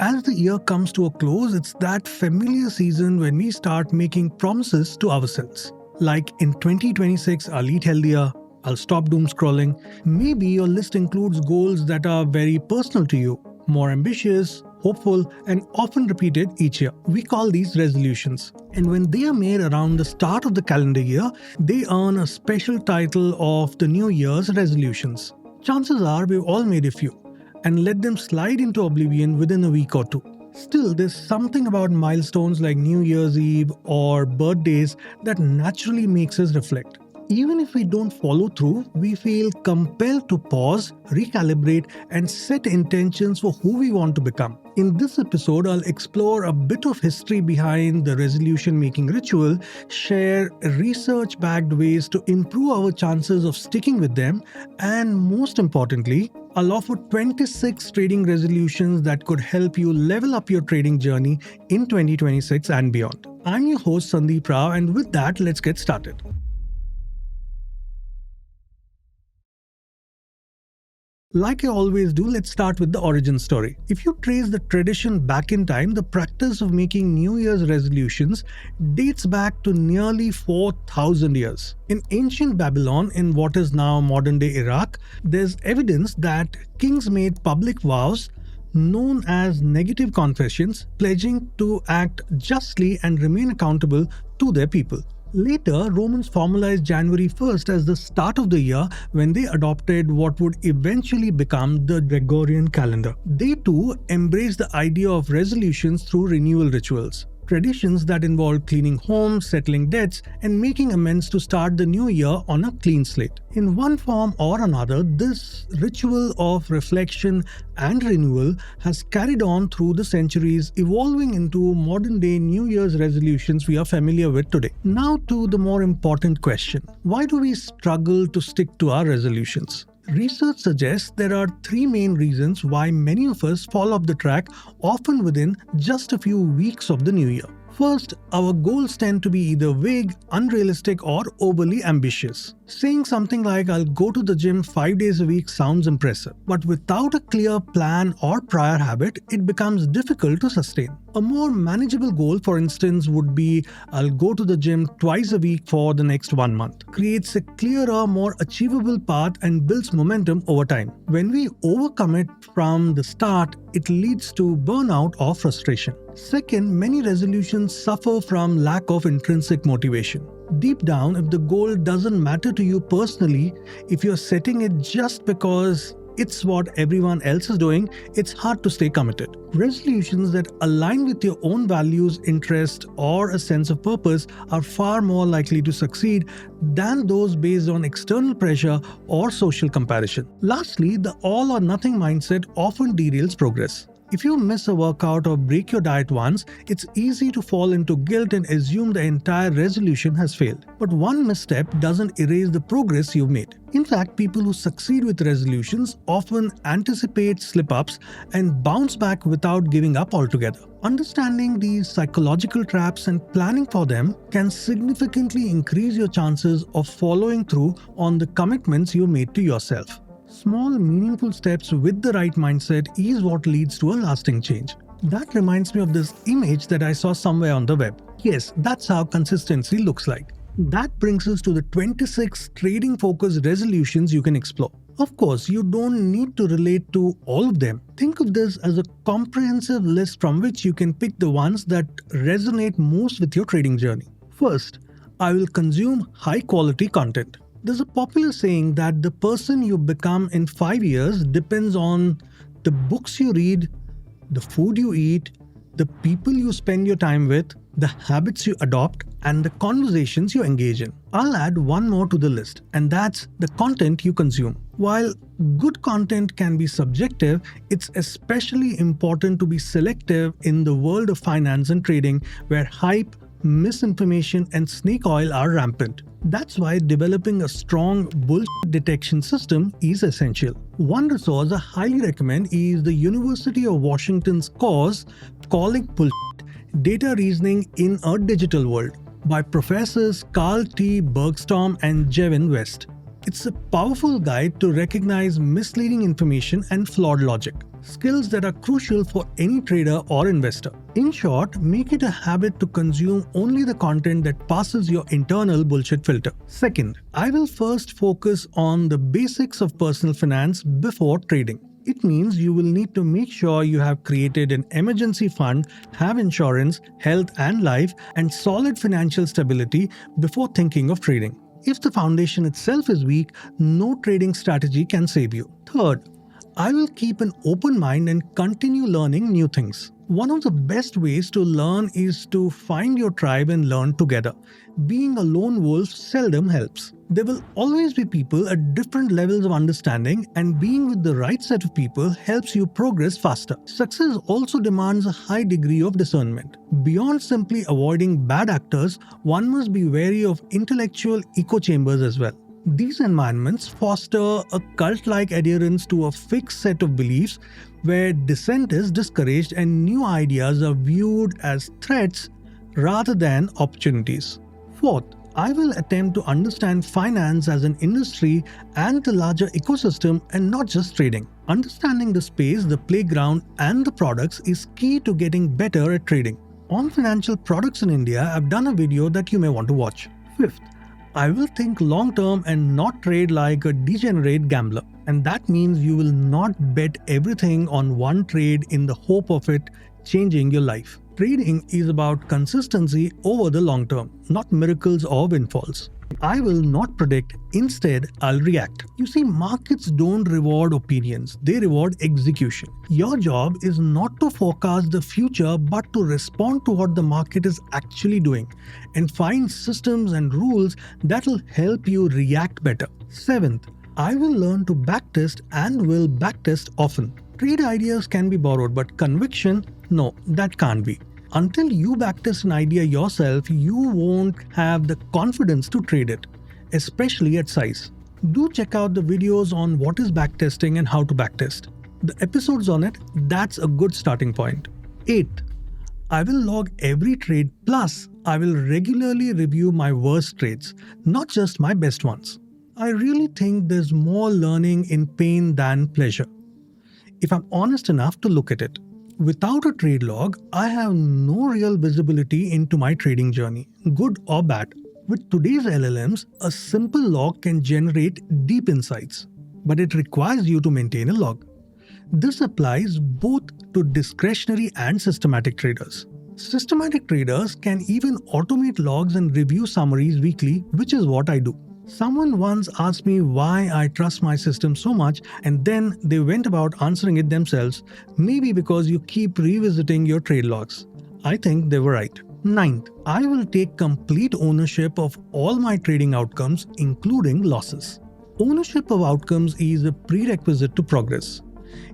As the year comes to a close, it's that familiar season when we start making promises to ourselves. Like in 2026, I'll eat healthier, I'll stop doom scrolling. Maybe your list includes goals that are very personal to you, more ambitious, hopeful, and often repeated each year. We call these resolutions. And when they are made around the start of the calendar year, they earn a special title of the New Year's resolutions. Chances are we've all made a few and let them slide into oblivion within a week or two. Still, there's something about milestones like New Year's Eve or birthdays that naturally makes us reflect. Even if we don't follow through, we feel compelled to pause, recalibrate, and set intentions for who we want to become. In this episode, I'll explore a bit of history behind the resolution-making ritual, share research-backed ways to improve our chances of sticking with them, and most importantly, I'll offer 26 trading resolutions that could help you level up your trading journey in 2026 and beyond. I'm your host Sandeep Rao, and with that, let's get started. Like I always do, let's start with the origin story. If you trace the tradition back in time, the practice of making New Year's resolutions dates back to nearly 4,000 years. In ancient Babylon, in what is now modern-day Iraq, there's evidence that kings made public vows known as negative confessions, pledging to act justly and remain accountable to their people. Later, Romans formalized January 1st as the start of the year when they adopted what would eventually become the Gregorian calendar. They too embraced the idea of resolutions through renewal rituals. Traditions that involve cleaning homes, settling debts, and making amends to start the new year on a clean slate. In one form or another, this ritual of reflection and renewal has carried on through the centuries, evolving into modern-day New Year's resolutions we are familiar with today. Now to the more important question: why do we struggle to stick to our resolutions? Research suggests there are three main reasons why many of us fall off the track, often within just a few weeks of the new year. First, our goals tend to be either vague, unrealistic, or overly ambitious. Saying something like "I'll go to the gym 5 days a week" sounds impressive, but without a clear plan or prior habit, it becomes difficult to sustain. A more manageable goal, for instance, would be "I'll go to the gym twice a week for the next 1 month." Creates a clearer, more achievable path and builds momentum over time. When we overcommit from the start, it leads to burnout or frustration. Second, many resolutions suffer from lack of intrinsic motivation. Deep down, if the goal doesn't matter to you personally, if you're setting it just because it's what everyone else is doing, it's hard to stay committed. Resolutions that align with your own values, interests, or a sense of purpose are far more likely to succeed than those based on external pressure or social comparison. Lastly, the all or nothing mindset often derails progress. If you miss a workout or break your diet once, it's easy to fall into guilt and assume the entire resolution has failed. But one misstep doesn't erase the progress you've made. In fact, people who succeed with resolutions often anticipate slip-ups and bounce back without giving up altogether. Understanding these psychological traps and planning for them can significantly increase your chances of following through on the commitments you made to yourself. Small, meaningful steps with the right mindset is what leads to a lasting change. That reminds me of this image that I saw somewhere on the web. Yes, that's how consistency looks like. That brings us to the 26 trading-focused resolutions you can explore. Of course, you don't need to relate to all of them. Think of this as a comprehensive list from which you can pick the ones that resonate most with your trading journey. First, I will consume high-quality content. There's a popular saying that the person you become in 5 years depends on the books you read, the food you eat, the people you spend your time with, the habits you adopt, and the conversations you engage in. I'll add one more to the list, and that's the content you consume. While good content can be subjective, it's especially important to be selective in the world of finance and trading, where hype, misinformation, and snake oil are rampant. That's why developing a strong bullshit detection system is essential. One resource I highly recommend is the University of Washington's course Calling Bullshit: Data Reasoning in a Digital World by Professors Carl T. Bergstrom and Jevin West. It's a powerful guide to recognize misleading information and flawed logic. skills that are crucial for any trader or investor. In short, make it a habit to consume only the content that passes your internal bullshit filter. Second, I will first focus on the basics of personal finance before trading. It means you will need to make sure you have created an emergency fund, have insurance, health and life, and solid financial stability before thinking of trading. If the foundation itself is weak, no trading strategy can save you. Third, I will keep an open mind and continue learning new things. One of the best ways to learn is to find your tribe and learn together. Being a lone wolf seldom helps. There will always be people at different levels of understanding, and being with the right set of people helps you progress faster. Success also demands a high degree of discernment. Beyond simply avoiding bad actors, one must be wary of intellectual echo chambers as well. These environments foster a cult-like adherence to a fixed set of beliefs where dissent is discouraged and new ideas are viewed as threats rather than opportunities. Fourth, I will attempt to understand finance as an industry and the larger ecosystem and not just trading. Understanding the space, the playground, and the products is key to getting better at trading. On financial products in India, I've done a video that you may want to watch. Fifth, I will think long-term and not trade like a degenerate gambler. And that means you will not bet everything on one trade in the hope of it changing your life. Trading is about consistency over the long term, not miracles or windfalls. I will not predict, instead I'll react. You see, markets don't reward opinions, they reward execution. Your job is not to forecast the future but to respond to what the market is actually doing and find systems and rules that will help you react better. Seventh, I will learn to backtest and will backtest often. Trade ideas can be borrowed, but conviction, no, that can't be. Until you backtest an idea yourself, you won't have the confidence to trade it, especially at size. Do check out the videos on what is backtesting and how to backtest. The episodes on it, that's a good starting point. 8. I will log every trade, plus I will regularly review my worst trades, not just my best ones. I really think there's more learning in pain than pleasure, if I'm honest enough to look at it. Without a trade log, I have no real visibility into my trading journey, good or bad. With today's LLMs, a simple log can generate deep insights, but it requires you to maintain a log. This applies both to discretionary and systematic traders. Systematic traders can even automate logs and review summaries weekly, which is what I do. Someone once asked me why I trust my system so much, and then they went about answering it themselves, maybe because you keep revisiting your trade logs. I think they were right. 9th, I will take complete ownership of all my trading outcomes, including losses. Ownership of outcomes is a prerequisite to progress.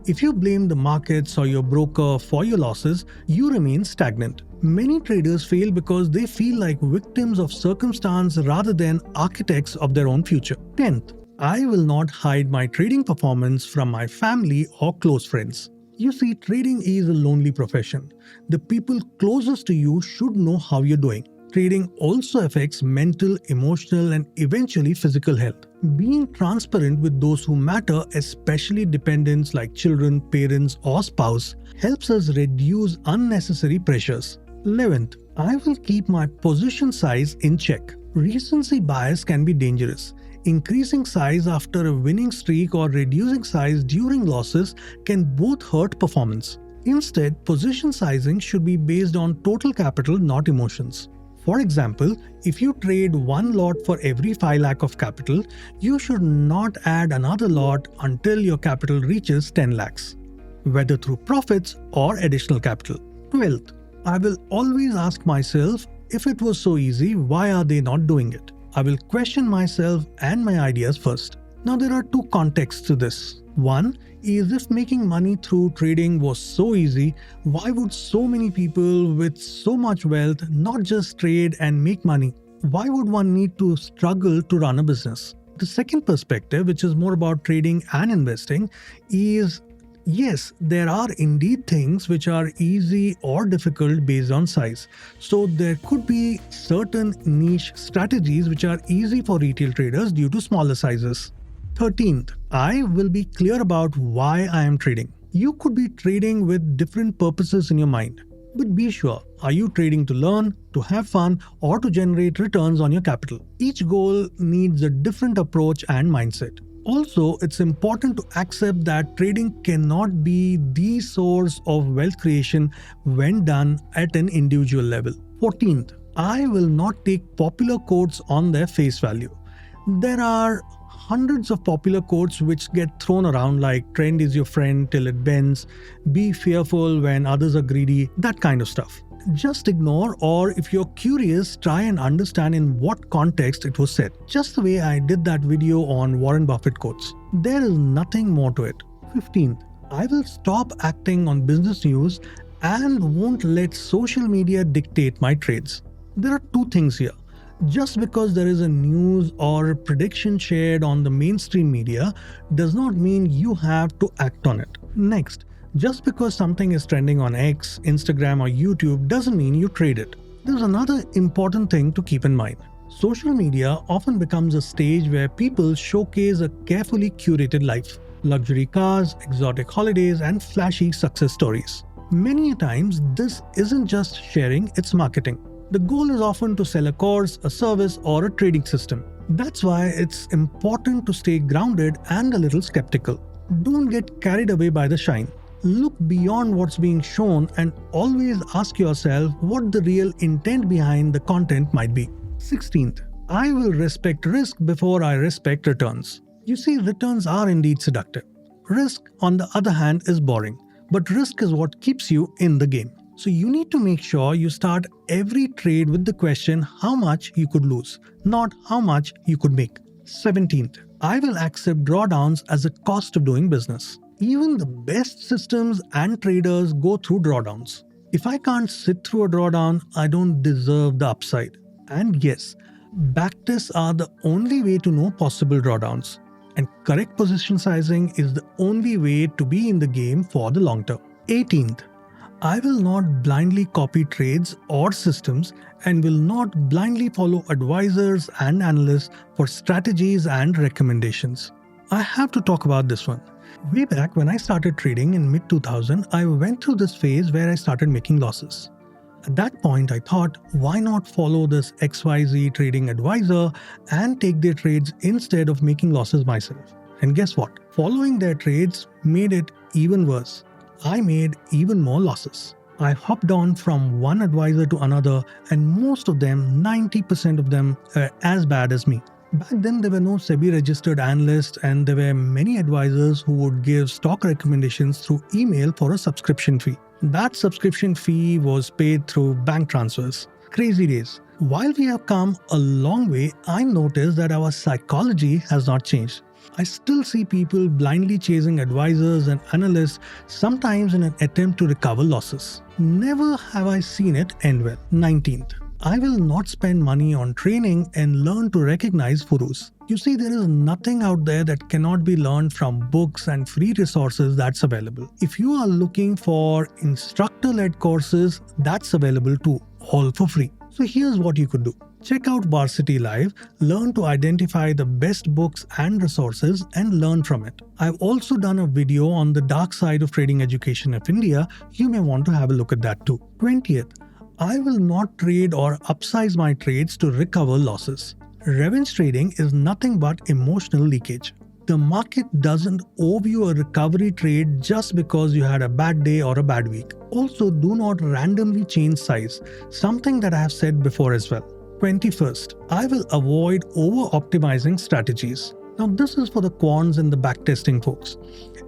If you blame the markets or your broker for your losses, you remain stagnant. Many traders fail because they feel like victims of circumstance rather than architects of their own future. 10th, I will not hide my trading performance from my family or close friends. You see, trading is a lonely profession. The people closest to you should know how you're doing. Trading also affects mental, emotional, and eventually physical health. Being transparent with those who matter, especially dependents like children, parents, or spouse, helps us reduce unnecessary pressures. 11th, I will keep my position size in check. Recency bias can be dangerous. Increasing size after a winning streak or reducing size during losses can both hurt performance. Instead, position sizing should be based on total capital, not emotions. For example, if you trade one lot for every 5 lakh of capital, you should not add another lot until your capital reaches 10 lakhs, whether through profits or additional capital. 12th, I will always ask myself, if it was so easy, why are they not doing it? I will question myself and my ideas first. Now there are two contexts to this. One is, if making money through trading was so easy, why would so many people with so much wealth not just trade and make money? Why would one need to struggle to run a business? The second perspective, which is more about trading and investing, is yes, there are indeed things which are easy or difficult based on size. So there could be certain niche strategies which are easy for retail traders due to smaller sizes. 13th, I will be clear about why I am trading. You could be trading with different purposes in your mind. But be sure, are you trading to learn, to have fun, or to generate returns on your capital? Each goal needs a different approach and mindset. Also, it's important to accept that trading cannot be the source of wealth creation when done at an individual level. 14th, I will not take popular quotes on their face value. There are hundreds of popular quotes which get thrown around like "trend is your friend till it bends," "be fearful when others are greedy," that kind of stuff. Just ignore, or if you're curious, try and understand in what context it was said. Just the way I did that video on Warren Buffett quotes. There is nothing more to it. 15th, I will stop acting on business news and won't let social media dictate my trades. There are two things here. Just because there is a news or a prediction shared on the mainstream media does not mean you have to act on it. Next, just because something is trending on X, Instagram or YouTube doesn't mean you trade it. There's another important thing to keep in mind. Social media often becomes a stage where people showcase a carefully curated life. Luxury cars, exotic holidays and flashy success stories. Many times this isn't just sharing, it's marketing. The goal is often to sell a course, a service, or a trading system. That's why it's important to stay grounded and a little skeptical. Don't get carried away by the shine. Look beyond what's being shown and always ask yourself what the real intent behind the content might be. 16th, I will respect risk before I respect returns. You see, returns are indeed seductive. Risk, on the other hand, is boring. But risk is what keeps you in the game. So you need to make sure you start every trade with the question how much you could lose, not how much you could make. 17th, I will accept drawdowns as a cost of doing business. Even the best systems and traders go through drawdowns. If I can't sit through a drawdown, I don't deserve the upside. And yes, backtests are the only way to know possible drawdowns. And correct position sizing is the only way to be in the game for the long term. 18th, I will not blindly copy trades or systems and will not blindly follow advisors and analysts for strategies and recommendations. I have to talk about this one. Way back when I started trading in mid-2000, I went through this phase where I started making losses. At that point, I thought, why not follow this XYZ trading advisor and take their trades instead of making losses myself? And guess what? Following their trades made it even worse. I made even more losses. I hopped on from one advisor to another, and most of them, 90% of them, are as bad as me. Back then, there were no SEBI registered analysts, and there were many advisors who would give stock recommendations through email for a subscription fee. That subscription fee was paid through bank transfers. Crazy days. While we have come a long way, I noticed that our psychology has not changed. I still see people blindly chasing advisors and analysts, sometimes in an attempt to recover losses. Never have I seen it end well. 19th, I will not spend money on training and learn to recognize gurus. You see, there is nothing out there that cannot be learned from books and free resources that's available. If you are looking for instructor-led courses, that's available too, all for free. So here's what you could do. Check out Varsity Live, learn to identify the best books and resources and learn from it. I've also done a video on the dark side of trading education of India. You may want to have a look at that too. 20th, I will not trade or upsize my trades to recover losses. Revenge trading is nothing but emotional leakage. The market doesn't owe you a recovery trade just because you had a bad day or a bad week. Also, do not randomly change size, something that I have said before as well. 21st, I will avoid over-optimizing strategies. Now this is for the quants and the backtesting folks.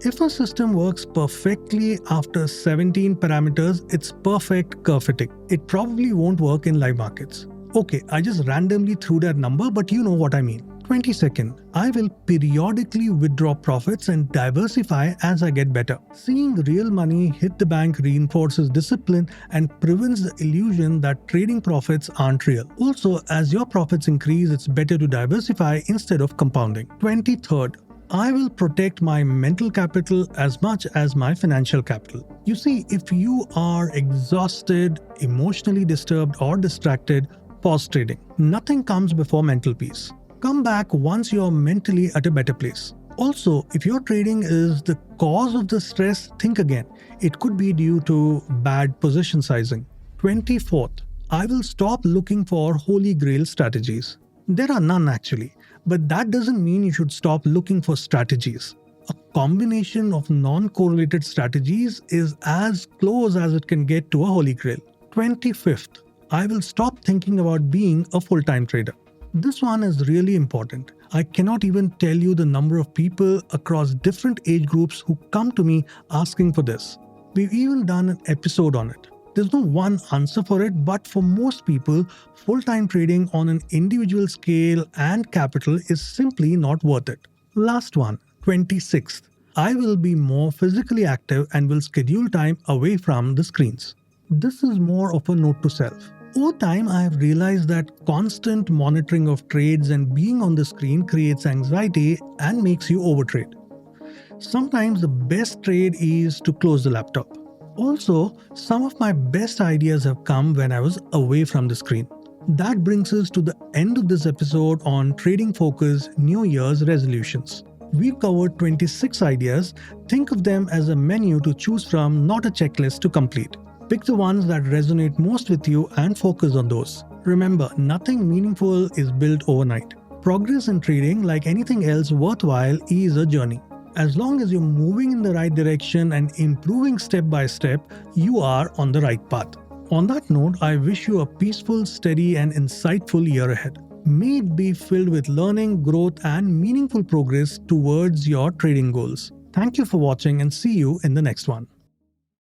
If a system works perfectly after 17 parameters, it's perfect curve fitting. It probably won't work in live markets. Okay, I just randomly threw that number, but you know what I mean. 22nd, I will periodically withdraw profits and diversify as I get better. Seeing real money hit the bank reinforces discipline and prevents the illusion that trading profits aren't real. Also, as your profits increase, it's better to diversify instead of compounding. 23rd, I will protect my mental capital as much as my financial capital. You see, if you are exhausted, emotionally disturbed or distracted, pause trading. Nothing comes before mental peace. Come back once you're mentally at a better place. Also, if your trading is the cause of the stress, think again. It could be due to bad position sizing. 24th, I will stop looking for holy grail strategies. There are none actually, but that doesn't mean you should stop looking for strategies. A combination of non-correlated strategies is as close as it can get to a holy grail. 25th, I will stop thinking about being a full-time trader. This one is really important. I cannot even tell you the number of people across different age groups who come to me asking for this. We've even done an episode on it. There's no one answer for it, but for most people, full-time trading on an individual scale and capital is simply not worth it. Last one, 26th. I will be more physically active and will schedule time away from the screens. This is more of a note to self. Over time, I have realized that constant monitoring of trades and being on the screen creates anxiety and makes you overtrade. Sometimes the best trade is to close the laptop. Also, some of my best ideas have come when I was away from the screen. That brings us to the end of this episode on Trading Focus New Year's Resolutions. We've covered 26 ideas. Think of them as a menu to choose from, not a checklist to complete. Pick the ones that resonate most with you and focus on those. Remember, nothing meaningful is built overnight. Progress in trading, like anything else worthwhile, is a journey. As long as you're moving in the right direction and improving step by step, you are on the right path. On that note, I wish you a peaceful, steady, and insightful year ahead. May it be filled with learning, growth, and meaningful progress towards your trading goals. Thank you for watching and see you in the next one.